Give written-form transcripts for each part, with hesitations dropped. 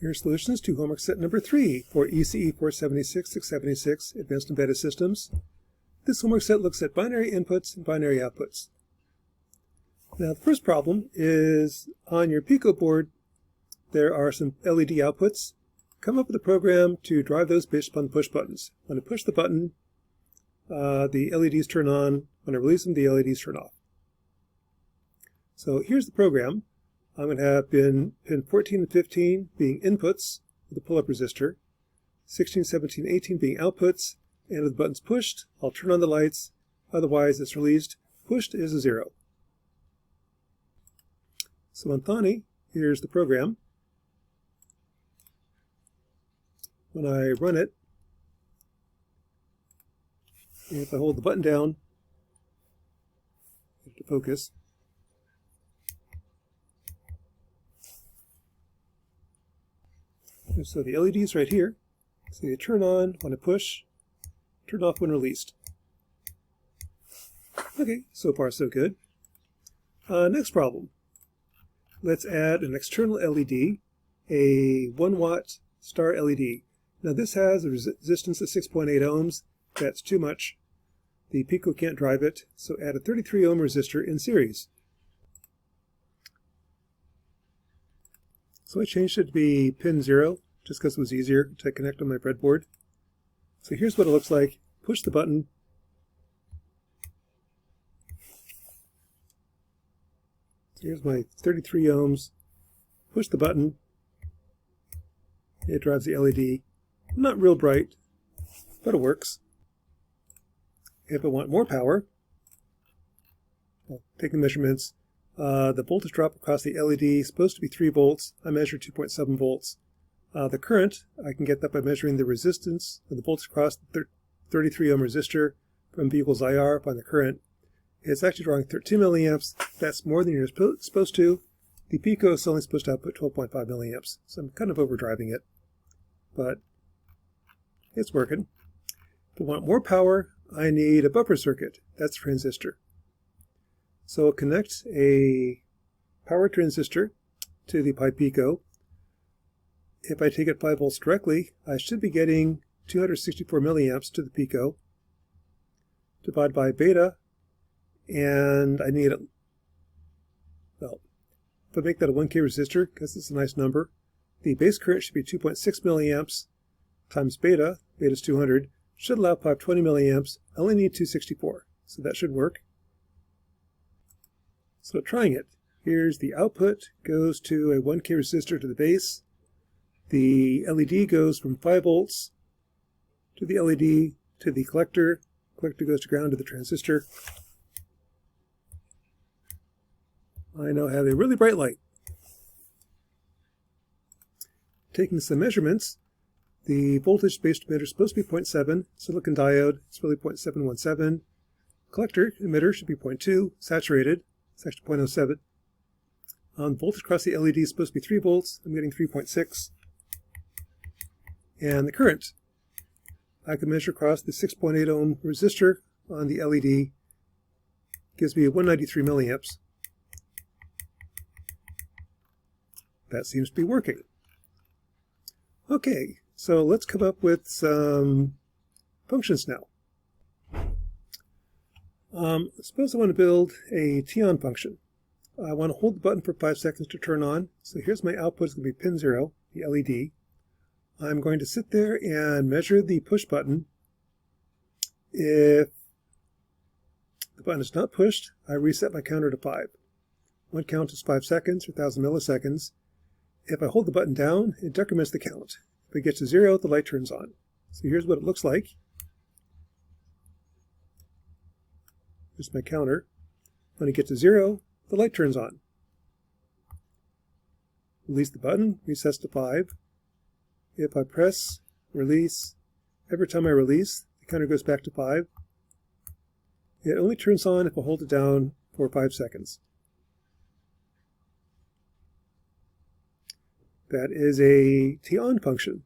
Here are solutions to homework set number 3 for ECE 476-676 Advanced Embedded Systems. This homework set looks at binary inputs and binary outputs. Now the first problem is on your Pico board there are some LED outputs. Come up with a program to drive those based upon push buttons. When I push the button, the LEDs turn on. When I release them, the LEDs turn off. So here's the program. I'm going to have pin 14 and 15 being inputs with a pull-up resistor, 16, 17, 18 being outputs, and if the button's pushed, I'll turn on the lights, otherwise it's released. Pushed is a 0. So on Thani, here's the program. When I run it, if I hold the button down, to focus, so the LEDs right here, so they turn on when I push, turn off when released. Okay, so far so good. Next problem. Let's add an external LED, a 1 watt star LED. Now this has a resistance of 6.8 ohms. That's too much. The Pico can't drive it, so add a 33 ohm resistor in series. So I changed it to be pin 0, just because it was easier to connect on my breadboard. So here's what it looks like. Push the button. Here's my 33 ohms. Push the button. It drives the LED. Not real bright, but it works. If I want more power, I'll take the measurements. The voltage drop across the LED is supposed to be 3 volts. I measured 2.7 volts. The current, I can get that by measuring the resistance of the voltage across the 33 ohm resistor from V equals IR upon the current. It's actually drawing 13 milliamps. That's more than you're supposed to. The Pico is only supposed to output 12.5 milliamps, so I'm kind of overdriving it. But it's working. If I want more power, I need a buffer circuit. That's a transistor. So I'll connect a power transistor to the Pi-Pico. If I take it 5 volts directly, I should be getting 264 milliamps to the Pico. Divide by beta, and I need it. Well, if I make that a 1K resistor, because it's a nice number, the base current should be 2.6 milliamps times beta. Beta is 200. Should allow 520 milliamps. I only need 264, so that should work. So trying it. Here's the output. Goes to a 1K resistor to the base. The LED goes from 5 volts to the LED to the collector. Collector goes to ground to the transistor. I now have a really bright light. Taking some measurements, the voltage based emitter is supposed to be 0.7. Silicon diode, it's really 0.717. Collector emitter should be 0.2. Saturated, it's actually 0.07. Voltage across the LED is supposed to be 3 volts. I'm getting 3.6. And the current, I can measure across the 6.8 ohm resistor on the LED. Gives me 193 milliamps. That seems to be working. Okay, so let's come up with some functions now. Suppose I want to build a T-on function. I want to hold the button for 5 seconds to turn on. So here's my output. It's going to be pin 0, the LED. I'm going to sit there and measure the push button. If the button is not pushed, I reset my counter to 5. One count is 5 seconds or 1,000 milliseconds. If I hold the button down, it decrements the count. If it gets to 0, the light turns on. So here's what it looks like. Here's my counter. When it gets to 0, the light turns on. Release the button, resets to 5. If I press, release, every time I release, the counter goes back to 5. It only turns on if I hold it down for 5 seconds. That is a T-on function.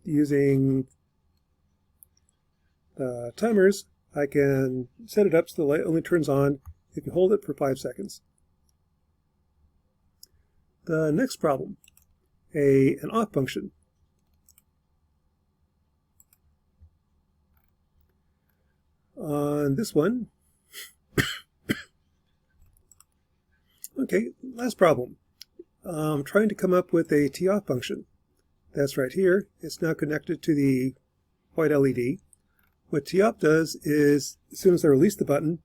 Using timers, I can set it up so the light only turns on if you hold it for 5 seconds. The next problem, an off function. On this one, okay, last problem. I'm trying to come up with a t-off function. That's right here. It's now connected to the white LED. What t-off does is, as soon as I release the button,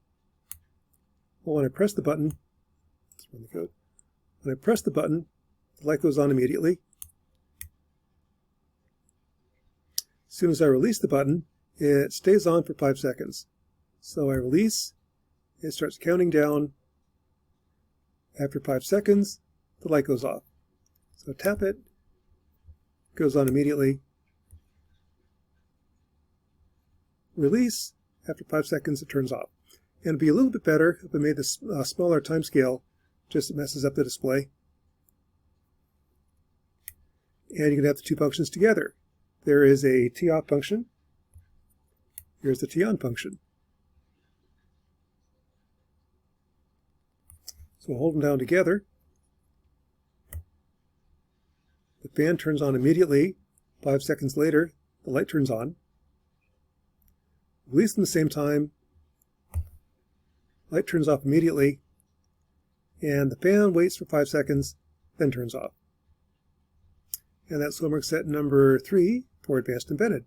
well, when I press the button, let's run the code. When I press the button, the light goes on immediately. As soon as I release the button, it stays on for 5 seconds. So I release, it starts counting down. After 5 seconds, the light goes off. So tap it, goes on immediately. Release, after 5 seconds it turns off. And it'd be a little bit better if I made this smaller time scale, just it messes up the display. And you can have the two functions together. There is a t-off function. Here's the t-on function. So we'll hold them down together. The fan turns on immediately. 5 seconds later, the light turns on. Release them at the same time. Light turns off immediately. And the fan waits for 5 seconds, then turns off. And that's homework set number 3 for Advanced Embedded.